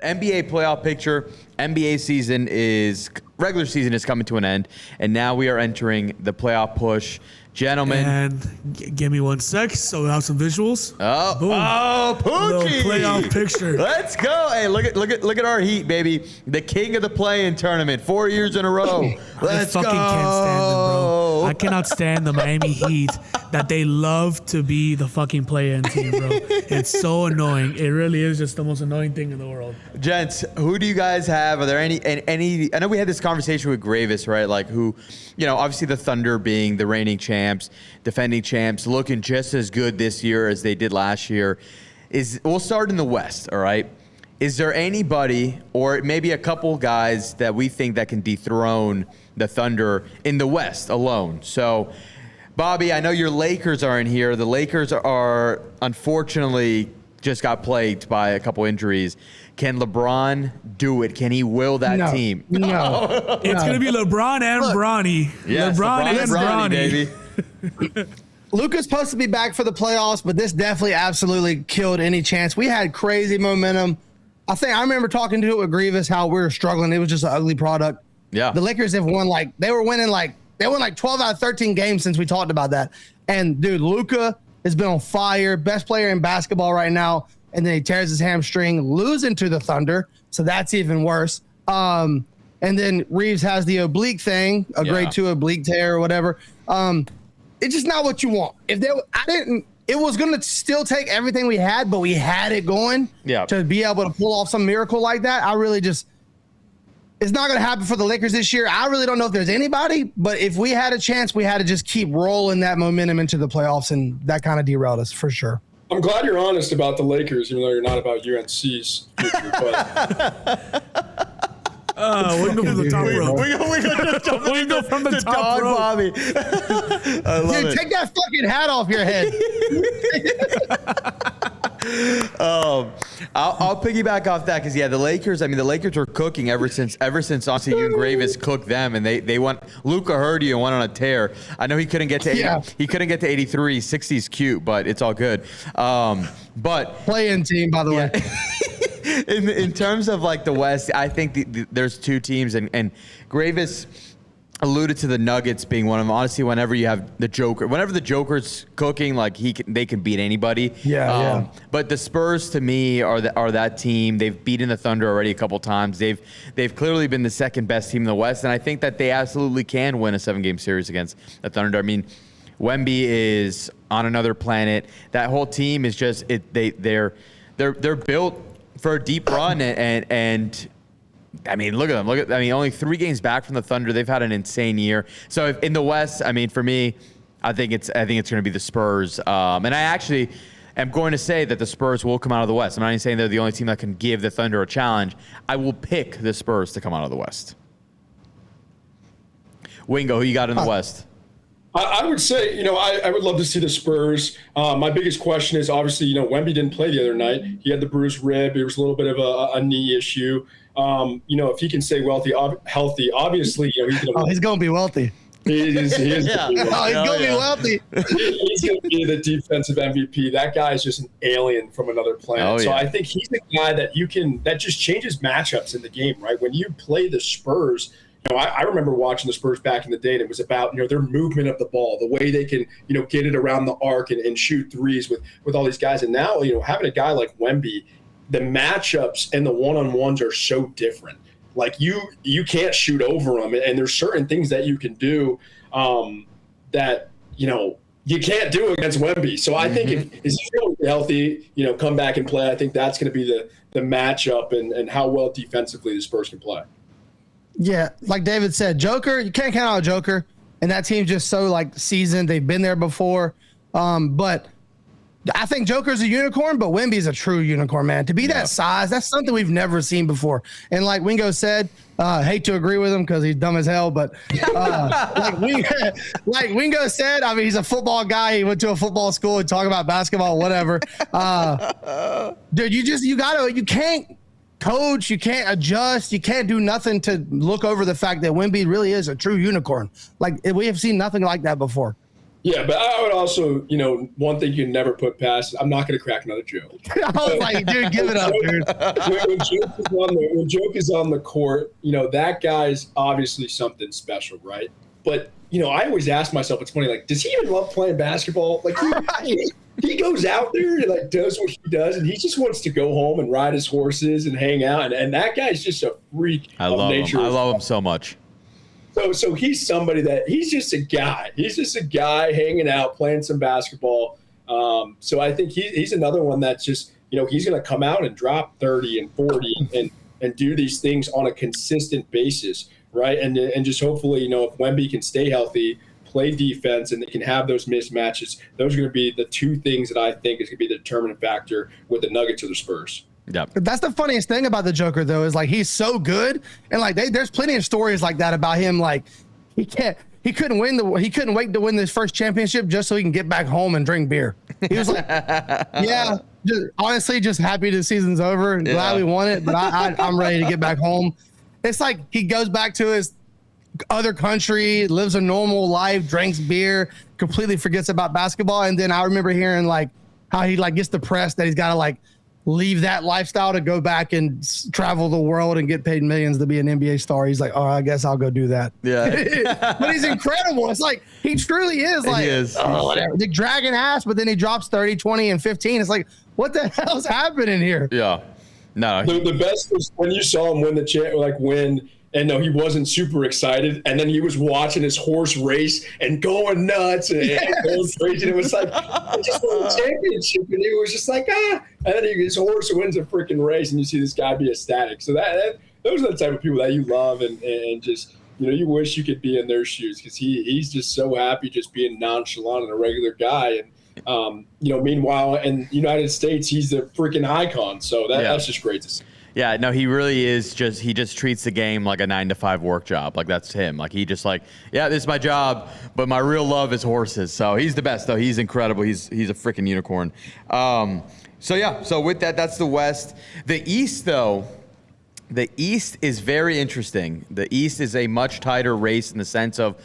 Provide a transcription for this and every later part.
NBA playoff picture. Regular season is coming to an end, and now we are entering the playoff push. Gentlemen. And give me 1 sec so we'll have some visuals. Poochie. Playoff picture. Let's go. Hey, look at our Heat, baby. The king of the play-in tournament, 4 years in a row. Let's go. I fucking can't stand them, bro. I cannot stand the Miami Heat that they love to be the fucking play-in team, bro. It's so annoying. It really is just the most annoying thing in the world. Gents, who do you guys have? Are there any? I know we had this conversation with Gravis, right? Like who, obviously the Thunder being the reigning champs, defending champs, looking just as good this year as they did last year. We'll start in the West, all right? Is there anybody, or maybe a couple guys that we think that can dethrone the Thunder in the West alone? So, Bobby, I know your Lakers are in here. The Lakers are unfortunately just got plagued by a couple injuries. Can LeBron do it? Can he will that team? No. It's going to be LeBron and Bronny. Yes, LeBron and Bronny, baby. Luka's supposed to be back for the playoffs, but this definitely absolutely killed any chance. We had crazy momentum. I remember talking to it with Grievous how we were struggling. It was just an ugly product. Yeah. The Lakers have won they won 12 out of 13 games since we talked about that. And dude, Luka has been on fire, best player in basketball right now. And then he tears his hamstring, losing to the Thunder. So that's even worse. And then Reeves has the oblique thing, grade 2 oblique tear or whatever. It's just not what you want. It was going to still take everything we had, but we had it going to be able to pull off some miracle like that. It's not going to happen for the Lakers this year. I really don't know if there's anybody, but if we had a chance, we had to just keep rolling that momentum into the playoffs, and that kind of derailed us for sure. I'm glad you're honest about the Lakers, even though you're not about UNC's future. We go from the top rope. We go from the top rope. Bobby. I love it. Take that fucking hat off your head. I'll piggyback off that because the Lakers. The Lakers were cooking ever since honestly you and Gravis cooked them, and they went. Luka heard you and went on a tear. I know he couldn't get to 80, he couldn't get to 83. 60's cute, but it's all good. But play-in team, by the way. In terms of like the West, I think there's two teams, and Gravis alluded to the Nuggets being one of them. Honestly, whenever you have the Joker's cooking, they can beat anybody. But the Spurs to me are that team. They've beaten the Thunder already a couple times. They've clearly been the second best team in the West, and I think that they absolutely can win a 7-game series against the Thunder. Wemby is on another planet. That whole team is just they're built for a deep run, and look at them. Only 3 games back from the Thunder. They've had an insane year. So if in the West, for me, I think it's going to be the Spurs. And I actually am going to say that the Spurs will come out of the West. I'm not even saying they're the only team that can give the Thunder a challenge. I will pick the Spurs to come out of the West. Wingo, who you got in the West? I would say, I would love to see the Spurs. My biggest question is obviously, Wemby didn't play the other night. He had the bruised rib. It was a little bit of a knee issue. If he can stay healthy, obviously, he's going to be wealthy. He is he's going to be wealthy. He's going to be the defensive MVP. That guy is just an alien from another planet. So I think he's the guy that just changes matchups in the game, right? When you play the Spurs, I remember watching the Spurs back in the day, and it was about, their movement of the ball, the way they can, get it around the arc and shoot threes with all these guys. And now, having a guy like Wemby, the matchups and the one-on-ones are so different. Like you can't shoot over them, and there's certain things that you can do that, you can't do against Wemby. So I think if he's healthy, come back and play, I think that's going to be the matchup and how well defensively the Spurs can play. Yeah, like David said, Joker, you can't count out a Joker, and that team's just so seasoned. They've been there before. But I think Joker's a unicorn, but Wemby's a true unicorn, man. To be that size, that's something we've never seen before. And like Wingo said, hate to agree with him because he's dumb as hell, but like Wingo said, he's a football guy. He went to a football school and talk about basketball, whatever. Dude, you can't coach, you can't adjust, you can't do nothing to look over the fact that Wemby really is a true unicorn. We have seen nothing like that before. Yeah, but I would also, one thing you can never put past, I'm not going to crack another joke. I was like, dude, give it up, dude. When Joke is on the court, that guy's obviously something special, right? But, I always ask myself, it's funny, like, does he even love playing basketball? Like, he goes out there and, like, does what he does, and he just wants to go home and ride his horses and hang out. And that guy's just a freak of nature. I love him so much. So he's somebody that he's just a guy. He's just a guy hanging out, playing some basketball. So I think he's another one that's just, he's going to come out and drop 30 and 40 and do these things on a consistent basis, right? And just hopefully, if Wemby can stay healthy, play defense, and they can have those mismatches, those are going to be the two things that I think is going to be the determinant factor with the Nuggets or the Spurs. Yeah, that's the funniest thing about the Joker, though, is like he's so good, and like there's plenty of stories like that about him. Like he couldn't wait to win this first championship just so he can get back home and drink beer. He was like, yeah, honestly, just happy the season's over and glad we won it, but I'm ready to get back home. It's like he goes back to his other country, lives a normal life, drinks beer, completely forgets about basketball, and then I remember hearing like how he like gets depressed that he's got to like leave that lifestyle to go back and travel the world and get paid millions to be an NBA star. He's like, oh, I guess I'll go do that. Yeah. But he's incredible. It's like, he truly is like, he is. Oh, whatever. The dragging ass, but then he drops 30, 20, and 15. It's like, what the hell's happening here? Yeah. No. The best was when you saw him win and no, he wasn't super excited. And then he was watching his horse race and going nuts and going crazy. And it was like, I just won a championship. And he was just like, And then his horse wins a freaking race and you see this guy be ecstatic. So those are the type of people that you love and just, you wish you could be in their shoes because he's just so happy just being nonchalant and a regular guy. And, meanwhile, in the United States, he's a freaking icon. So that's just great to see. Yeah, no, he really is he just treats the game like a 9-to-5 work job. Like that's him. Like he just like, yeah, this is my job, but my real love is horses. So he's the best though. He's incredible. He's a freaking unicorn. So with that, that's the West. The East though, the East is very interesting. The East is a much tighter race in the sense of,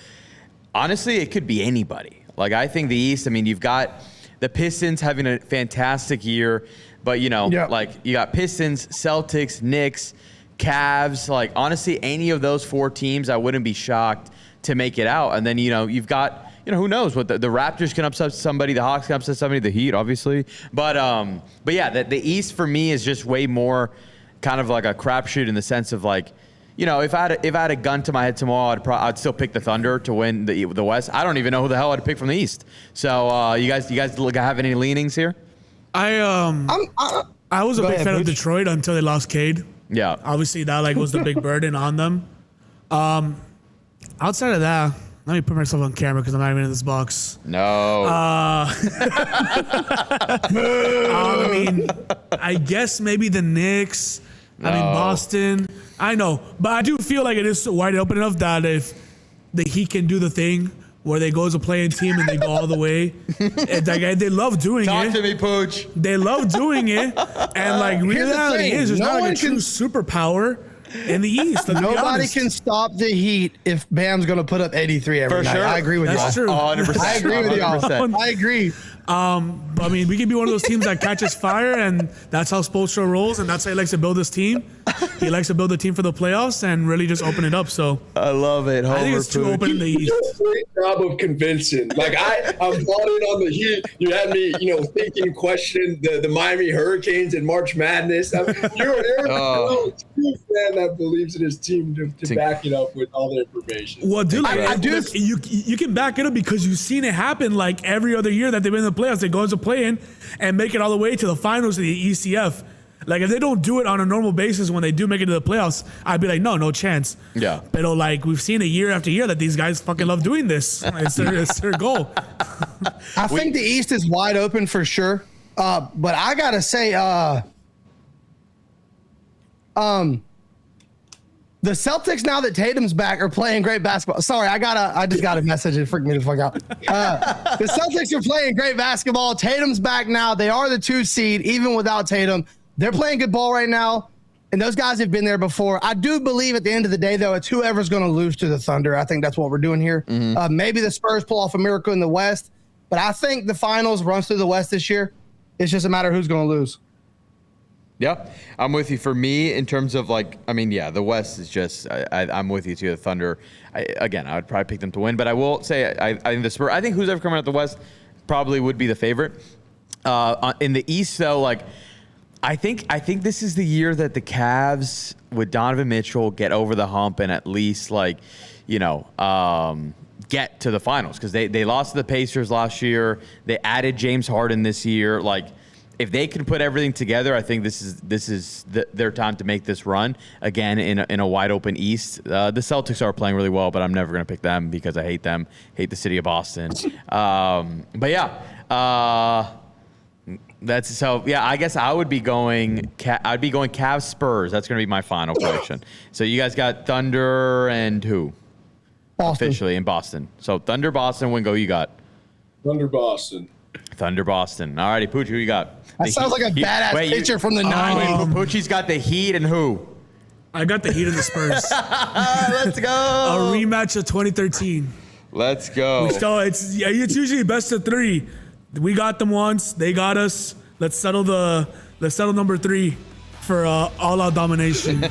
honestly, it could be anybody. Like I think the East, I mean, you've got the Pistons having a fantastic year. But, like you got Pistons, Celtics, Knicks, Cavs. Like, honestly, any of those four teams, I wouldn't be shocked to make it out. And then, you've got, who knows what the Raptors can upset somebody, the Hawks can upset somebody, the Heat, obviously. But yeah, the East for me is just way more kind of like a crapshoot in the sense of like, if I had a gun to my head tomorrow, I'd still pick the Thunder to win the West. I don't even know who the hell I'd pick from the East. So you guys have any leanings here? I was a big fan of Detroit until they lost Cade. Yeah. Obviously, that was the big burden on them. Outside of that, let me put myself on camera because I'm not even in this box. No. I mean, I guess maybe the Knicks. No. I mean, Boston. I know. But I do feel like it is wide open enough that if the Heat can do the thing where they go as a playing team and they go all the way. They love doing it. Talk to me, Pooch. They love doing it. And reality is there's not a true superpower in the East. Nobody can stop the Heat if Bam's going to put up 83 every night. Sure. I agree with you. That's true. 100%. I agree with you. I agree. But I mean, we can be one of those teams that catches fire, and that's how Spoelstra rolls, and that's how he likes to build his team. He likes to build a team for the playoffs and really just open it up. So I love it. I think it's too open in the East. You did a great job of convincing. Like I'm bought in on the Heat. You had me, thinking, questioning the Miami Hurricanes and March Madness. You're a true fan that believes in his team to back it up with all the information. Well, dude, you can back it up because you've seen it happen like every other year that they've been in the playoffs. They go into play-in and make it all the way to the finals of the ECF. Like, if they don't do it on a normal basis when they do make it to the playoffs, I'd be like, no chance. Yeah. But, we've seen it year after year that these guys fucking love doing this. It's their goal. I think the East is wide open for sure. But I got to say, the Celtics, now that Tatum's back, are playing great basketball. Sorry, I just got a message and freaked me the fuck out. The Celtics are playing great basketball. Tatum's back now. They are the 2 seed, even without Tatum. They're playing good ball right now. And those guys have been there before. I do believe at the end of the day, though, it's whoever's going to lose to the Thunder. I think that's what we're doing here. Maybe the Spurs pull off a miracle in the West, but I think the finals runs through the West this year. It's just a matter of who's going to lose. Yeah, I'm with you. For me, in terms of the West is just, I'm with you too. The Thunder, I would probably pick them to win, but I will say, I think the Spurs, I think who's ever coming out the West probably would be the favorite. In the East, though, I think this is the year that the Cavs with Donovan Mitchell get over the hump and at least get to the finals, because they lost to the Pacers last year. They added James Harden this year. If they can put everything together, I think this is their time to make this run again in a wide open East. The Celtics are playing really well, but I'm never going to pick them because I hate them. Hate the city of Boston. But yeah. That's so. Yeah, I guess I would be going. I'd be going Cavs Spurs. That's going to be my final prediction. So you guys got Thunder and who? Boston. Officially in Boston. So Thunder, Boston. Wingo, you got Thunder, Boston. Thunder, Boston. All righty, Pooch, who you got? That sounds like a badass picture from the 90s. Poochie's got the Heat and who? I got the Heat of the Spurs. Let's go. A rematch of 2013. Let's go. So it's usually best of 3. We got them once. They got us. Let's settle number 3 for all-out domination.